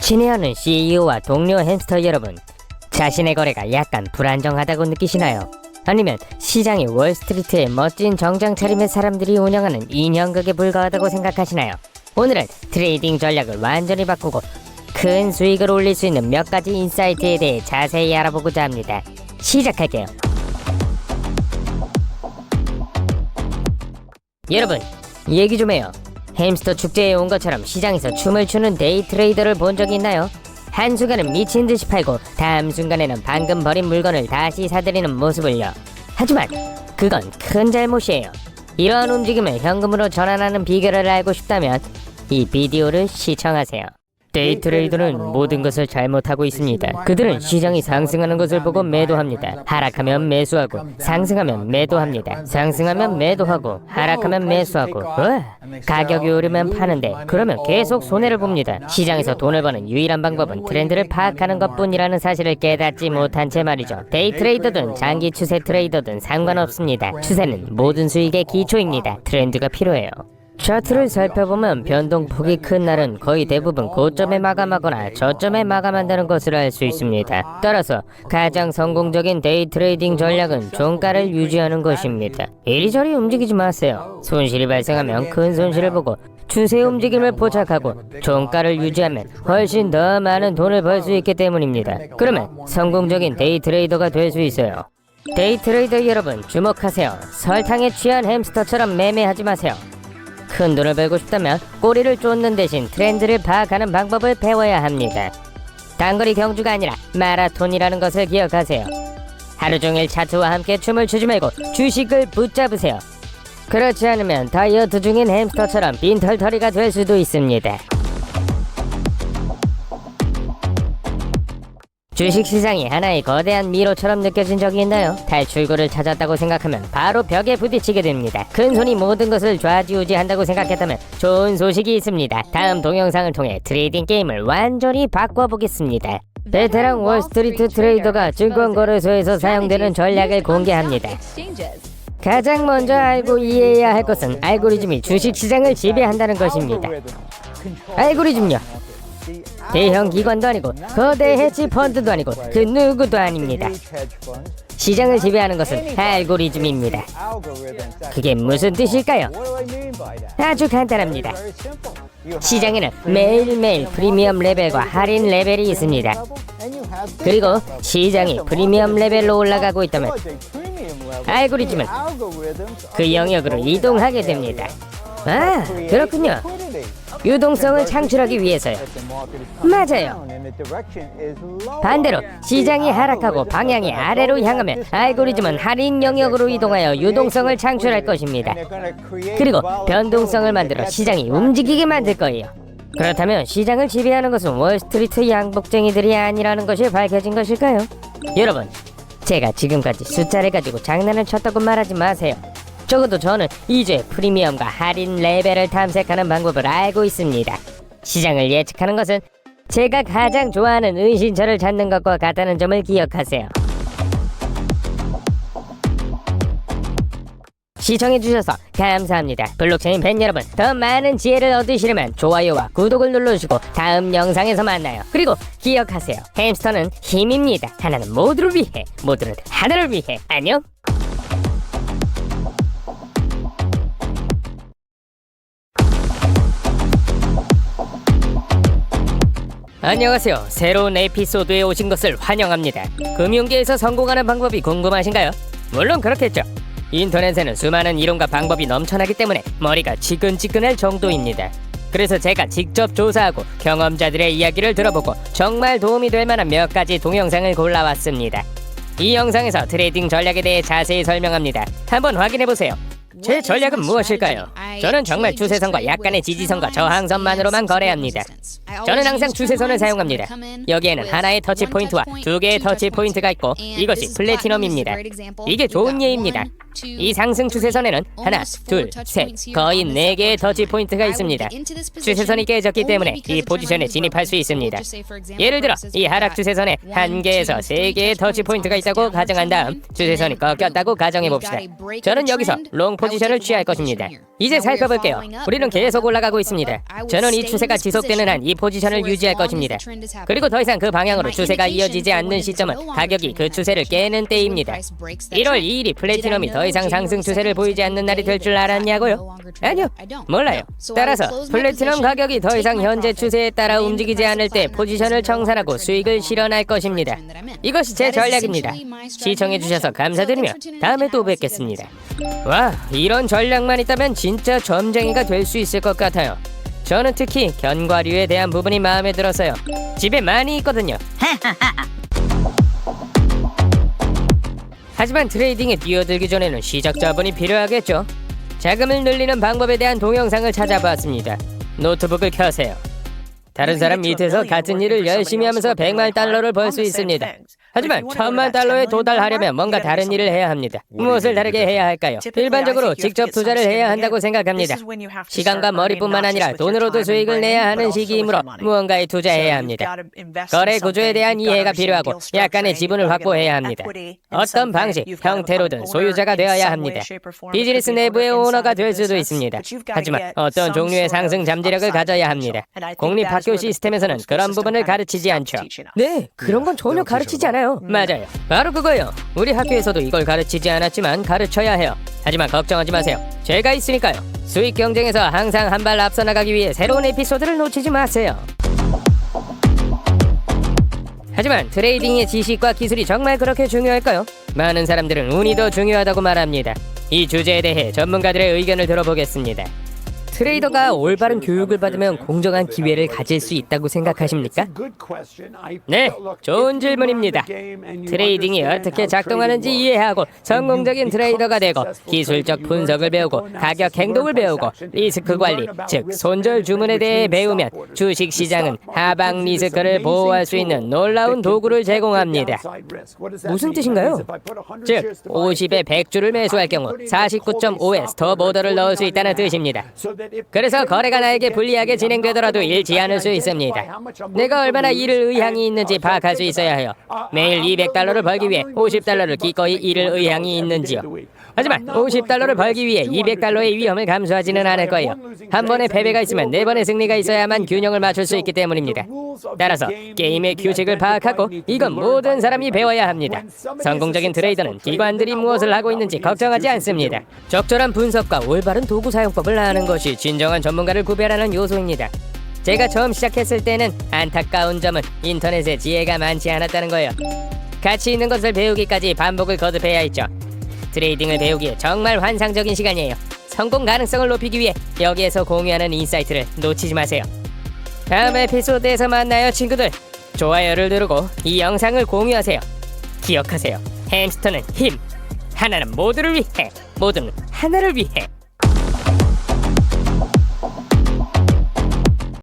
친애하는 CEO와 동료 햄스터 여러분, 자신의 거래가 약간 불안정하다고 느끼시나요? 아니면 시장이 월스트리트의 멋진 정장 차림의 사람들이 운영하는 인형극에 불과하다고 생각하시나요? 오늘은 트레이딩 전략을 완전히 바꾸고 큰 수익을 올릴 수 있는 몇 가지 인사이트에 대해 자세히 알아보고자 합니다. 시작할게요. 여러분, 얘기 좀 해요. 햄스터 축제에 온 것처럼 시장에서 춤을 추는 데이 트레이더를 본 적이 있나요? 한순간은 미친 듯이 팔고 다음 순간에는 방금 버린 물건을 다시 사들이는 모습을요. 하지만 그건 큰 잘못이에요. 이러한 움직임을 현금으로 전환하는 비결을 알고 싶다면 이 비디오를 시청하세요. 데이 트레이더는 모든 것을 잘못하고 있습니다. 그들은 시장이 상승하는 것을 보고 매도합니다. 하락하면 매수하고, 상승하면 매도합니다. 상승하면 매도하고, 하락하면 매수하고. 가격이 오르면 파는데 그러면 계속 손해를 봅니다. 시장에서 돈을 버는 유일한 방법은 트렌드를 파악하는 것뿐이라는 사실을 깨닫지 못한 채 말이죠. 데이 트레이더든 장기 추세 트레이더든 상관없습니다. 추세는 모든 수익의 기초입니다. 트렌드가 필요해요. 차트를 살펴보면 변동폭이 큰 날은 거의 대부분 고점에 마감하거나 저점에 마감한다는 것을 알 수 있습니다. 따라서 가장 성공적인 데이 트레이딩 전략은 종가를 유지하는 것입니다. 이리저리 움직이지 마세요. 손실이 발생하면 큰 손실을 보고 추세 움직임을 포착하고 종가를 유지하면 훨씬 더 많은 돈을 벌 수 있기 때문입니다. 그러면 성공적인 데이 트레이더가 될 수 있어요. 데이 트레이더 여러분, 주목하세요. 설탕에 취한 햄스터처럼 매매하지 마세요. 큰 돈을 벌고 싶다면 꼬리를 쫓는 대신 트렌드를 파악하는 방법을 배워야 합니다. 단거리 경주가 아니라 마라톤이라는 것을 기억하세요. 하루 종일 차트와 함께 춤을 추지 말고 주식을 붙잡으세요. 그렇지 않으면 다이어트 중인 햄스터처럼 빈털터리가 될 수도 있습니다. 주식시장이 하나의 거대한 미로처럼 느껴진 적이 있나요? 탈출구를 찾았다고 생각하면 바로 벽에 부딪히게 됩니다. 큰손이 모든 것을 좌지우지한다고 생각했다면 좋은 소식이 있습니다. 다음 동영상을 통해 트레이딩 게임을 완전히 바꿔보겠습니다. 베테랑 월스트리트 트레이더가 증권거래소에서 사용되는 전략을 공개합니다. 가장 먼저 알고 이해해야 할 것은 알고리즘이 주식시장을 지배한다는 것입니다. 알고리즘요, 대형 기관도 아니고 거대 해치 펀드도 아니고 그 누구도 아닙니다. 시장을 지배하는 것은 알고리즘입니다. 그게 무슨 뜻일까요? 아주 간단합니다. 시장에는 매일매일 프리미엄 레벨과 할인 레벨이 있습니다. 그리고 시장이 프리미엄 레벨로 올라가고 있다면 알고리즘은 그 영역으로 이동하게 됩니다. 아, 그렇군요. 유동성을 창출하기 위해서요. 맞아요. 반대로 시장이 하락하고 방향이 아래로 향하면 알고리즘은 할인 영역으로 이동하여 유동성을 창출할 것입니다. 그리고 변동성을 만들어 시장이 움직이게 만들 거예요. 그렇다면 시장을 지배하는 것은 월스트리트 양복쟁이들이 아니라는 것이 밝혀진 것일까요? 여러분, 제가 지금까지 숫자를 가지고 장난을 쳤다고 말하지 마세요. 적어도 저는 이제 프리미엄과 할인 레벨을 탐색하는 방법을 알고 있습니다. 시장을 예측하는 것은 제가 가장 좋아하는 은신처를 찾는 것과 같다는 점을 기억하세요. 시청해주셔서 감사합니다. 블록체인 팬 여러분, 더 많은 지혜를 얻으시려면 좋아요와 구독을 눌러주시고 다음 영상에서 만나요. 그리고 기억하세요. 햄스터는 힘입니다. 하나는 모두를 위해, 모두는 하나를 위해. 안녕. 안녕하세요. 새로운 에피소드에 오신 것을 환영합니다. 금융계에서 성공하는 방법이 궁금하신가요? 물론 그렇겠죠. 인터넷에는 수많은 이론과 방법이 넘쳐나기 때문에 머리가 지끈지끈할 정도입니다. 그래서 제가 직접 조사하고 경험자들의 이야기를 들어보고 정말 도움이 될 만한 몇 가지 동영상을 골라왔습니다. 이 영상에서 트레이딩 전략에 대해 자세히 설명합니다. 한번 확인해보세요. 제 전략은 무엇일까요? 저는 정말 추세선과 약간의 지지선과 저항선만으로만 거래합니다. 저는 항상 추세선을 사용합니다. 여기에는 하나의 터치포인트와 두 개의 터치포인트가 있고 이것이 플래티넘입니다. 이게 좋은 예입니다. 이 상승 추세선에는 하나, 둘, 셋, 거의 4개의 터치포인트가 있습니다. 추세선이 깨졌기 때문에 이 포지션에 진입할 수 있습니다. 예를 들어 이 하락 추세선에 1개에서 3개의 터치포인트가 있다고 가정한 다음 추세선이 꺾였다고 가정해봅시다. 저는 여기서 롱 포지션을 취할 것입니다. 이제 살펴볼게요. 우리는 계속 올라가고 있습니다. 저는 이 추세가 지속되는 한 이 포지션을 유지할 것입니다. 그리고 더 이상 그 방향으로 추세가 이어지지 않는 시점은 가격이 그 추세를 깨는 때입니다. 1월 2일이 플래티넘이 더 이상 상승 추세를 보이지 않는 날이 될 줄 알았냐고요? 아니요, 몰라요. 따라서 플래티넘 가격이 더 이상 현재 추세에 따라 움직이지 않을 때 포지션을 청산하고 수익을 실현할 것입니다. 이것이 제 전략입니다. 시청해주셔서 감사드리며 다음에 또 뵙겠습니다. 와, 이런 전략만 있다면 진짜 점쟁이가 될 수 있을 것 같아요. 저는 특히 견과류에 대한 부분이 마음에 들었어요. 집에 많이 있거든요. 하지만 트레이딩에 뛰어들기 전에는 시작자분이 필요하겠죠. 자금을 늘리는 방법에 대한 동영상을 찾아봤습니다. 노트북을 켜세요. 다른 사람 밑에서 같은 일을 열심히 하면서 100만 달러를 벌 수 있습니다. 하지만 1000만 달러에 도달하려면 뭔가 다른 일을 해야 합니다. 무엇을 다르게 해야 할까요? 일반적으로 직접 투자를 해야 한다고 생각합니다. 시간과 머리뿐만 아니라 돈으로도 수익을 내야 하는 시기이므로 무언가에 투자해야 합니다. 거래 구조에 대한 이해가 필요하고 약간의 지분을 확보해야 합니다. 어떤 방식, 형태로든 소유자가 되어야 합니다. 비즈니스 내부의 오너가 될 수도 있습니다. 하지만 어떤 종류의 상승 잠재력을 가져야 합니다. 공립학교 시스템에서는 그런 부분을 가르치지 않죠. 네, 그런 건 전혀 가르치지 않아요. 맞아요. 바로 그거예요. 우리 학교에서도 이걸 가르치지 않았지만 가르쳐야 해요. 하지만 걱정하지 마세요. 제가 있으니까요. 수익 경쟁에서 항상 한 발 앞서 나가기 위해 새로운 에피소드를 놓치지 마세요. 하지만 트레이딩의 지식과 기술이 정말 그렇게 중요할까요? 많은 사람들은 운이 더 중요하다고 말합니다. 이 주제에 대해 전문가들의 의견을 들어보겠습니다. 트레이더가 올바른 교육을 받으면 공정한 기회를 가질 수 있다고 생각하십니까? 네, 좋은 질문입니다. 트레이딩이 어떻게 작동하는지 이해하고 성공적인 트레이더가 되고 기술적 분석을 배우고 가격 행동을 배우고 리스크 관리, 즉 손절 주문에 대해 배우면 주식시장은 하방 리스크를 보호할 수 있는 놀라운 도구를 제공합니다. 무슨 뜻인가요? 즉, 50에 100주를 매수할 경우 49.5에 스톱 오더를 넣을 수 있다는 뜻입니다. 그래서 거래가 나에게 불리하게 진행되더라도 잃지 않을 수 있습니다. 내가 얼마나 잃을 의향이 있는지 파악할 수 있어야 해요. 매일 200달러를 벌기 위해 50달러를 기꺼이 잃을 의향이 있는지요. 하지만 50달러를 벌기 위해 200달러의 위험을 감수하지는 않을 거예요. 한 번의 패배가 있으면 4번의 승리가 있어야만 균형을 맞출 수 있기 때문입니다. 따라서 게임의 규칙을 파악하고 이건 모든 사람이 배워야 합니다. 성공적인 트레이더는 기관들이 무엇을 하고 있는지 걱정하지 않습니다. 적절한 분석과 올바른 도구 사용법을 아는 것이 진정한 전문가를 구별하는 요소입니다. 제가 처음 시작했을 때는 안타까운 점은 인터넷에 지혜가 많지 않았다는 거예요. 가치 있는 것을 배우기까지 반복을 거듭해야 했죠. 트레이딩을 배우기에 정말 환상적인 시간이에요. 성공 가능성을 높이기 위해 여기에서 공유하는 인사이트를 놓치지 마세요. 다음 에피소드에서 만나요, 친구들. 좋아요를 누르고 이 영상을 공유하세요. 기억하세요. 햄스터는 힘. 하나는 모두를 위해. 모두는 하나를 위해.